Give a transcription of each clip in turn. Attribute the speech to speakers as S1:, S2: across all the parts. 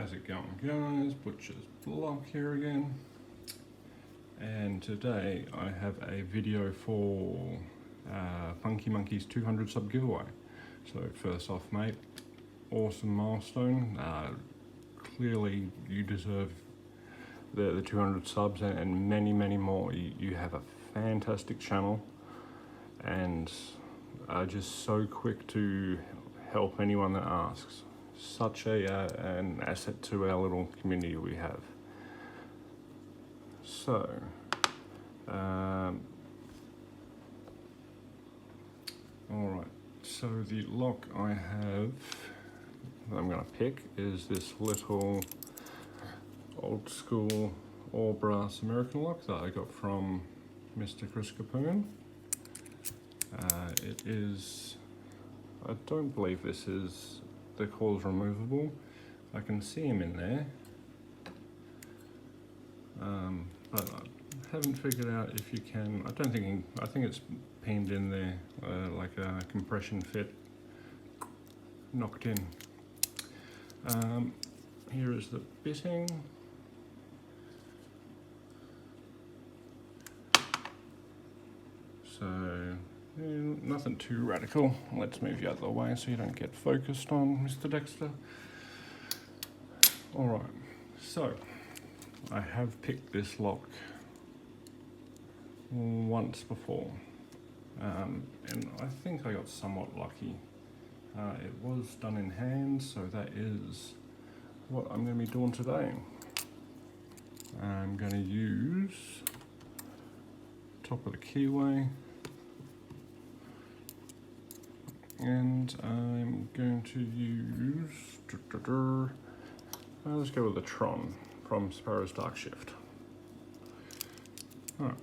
S1: How's it going, guys? Butcher's Block here again, and today I have a video for FunKey MonKey's 200 sub giveaway. So first off, mate, awesome milestone. Clearly you deserve the 200 subs and many more. You have a fantastic channel and are just so quick to help anyone that asks. Such an asset to our little community we have. So, alright, so the lock I have that I'm going to pick is this little old school all brass American lock that I got from Mr. Chris Capone. It is, I don't believe this is, the coil's removable. I can see him in there, but I haven't figured out if you can. I don't think. I think it's pinned in there like a compression fit, knocked in. Here is the bitting. So. Nothing too radical. Let's move you out of the way so you don't get focused on Mr. Dexter. Alright, so I have picked this lock once before, and I think I got somewhat lucky. It was done in hand, so that is what I'm going to be doing today. I'm going to use top of the keyway. And I'm going to use, let's go with the Tron from Sparrow's Dark Shift. Alright.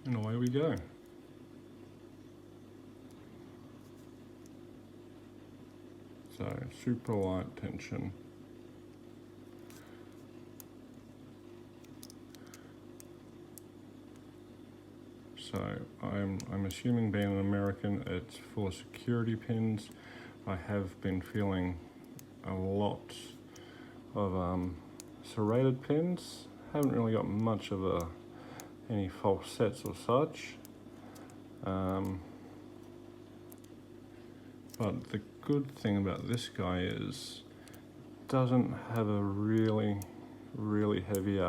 S1: And away we go. So, super light tension. So I'm assuming, being an American, it's full of security pins. I have been feeling a lot of serrated pins. Haven't really got much of any false sets or such. But the good thing about this guy is doesn't have a really heavy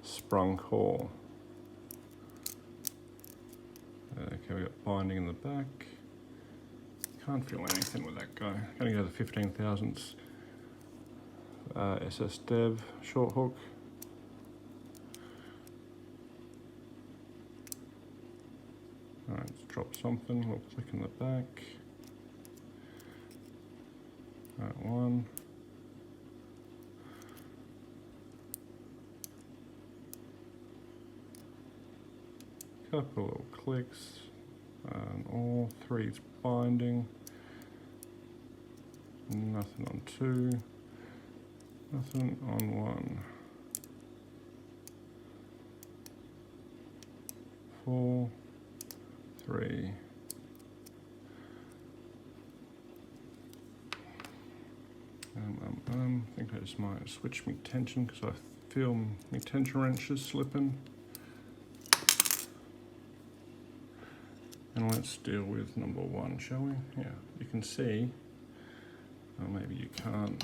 S1: sprung core. Okay, we got binding in the back. Can't feel anything with that guy. Gonna go to the 15 thousandths SS Dev short hook. Alright, let's drop something. We'll click in the back. Alright, one. Couple little clicks, all three's binding, nothing on two, nothing on one, 4, 3, I think I just might switch my tension because I feel my tension wrench is slipping. And let's deal with number one, shall we? Yeah, you can see, or maybe you can't.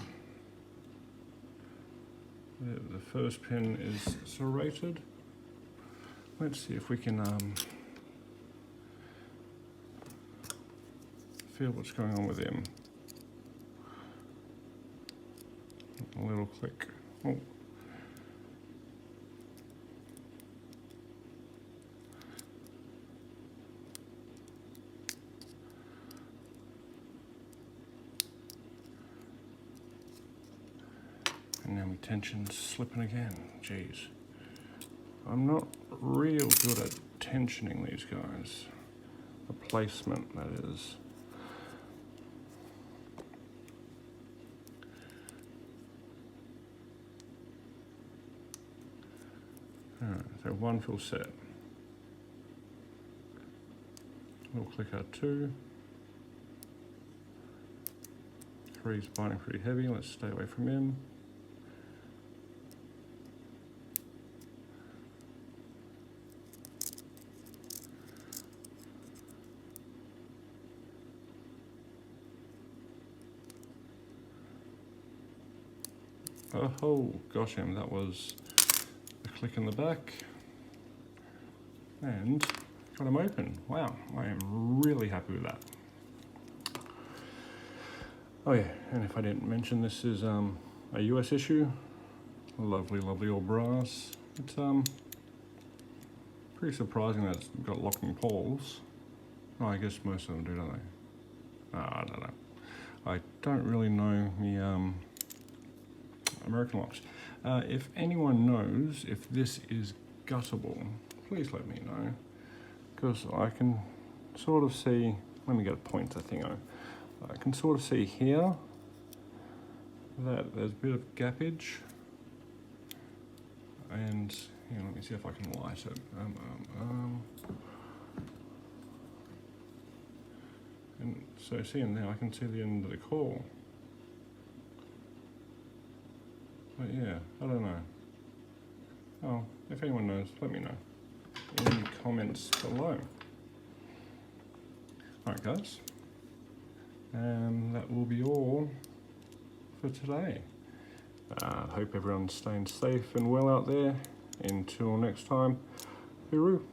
S1: The first pin is serrated. Let's see if we can feel what's going on with him. A little click. Oh. And now my tension's slipping again. Jeez. I'm not real good at tensioning these guys. The placement, that is. Alright, so one full set. We'll click our 2. He's biting pretty heavy. Let's stay away from him. Oh gosh, that was a click in the back. And got him open. Wow, I am really happy with that. Oh yeah, and if I didn't mention, this is a US issue. Lovely, lovely old brass. It's pretty surprising that it's got locking poles. Oh, I guess most of them do, don't they? I don't know. I don't really know the American locks. If anyone knows if this is guttable, please let me know, because I can sort of see, let me get a pointer thingo. I can sort of see here that there's a bit of gappage, and here, let me see if I can light it. And so seeing there, I can see the end of the core. But yeah, I don't know. Oh, if anyone knows, let me know in the comments below. Alright guys, and that will be all for today. Hope everyone's staying safe and well out there. Until next time, hooroo.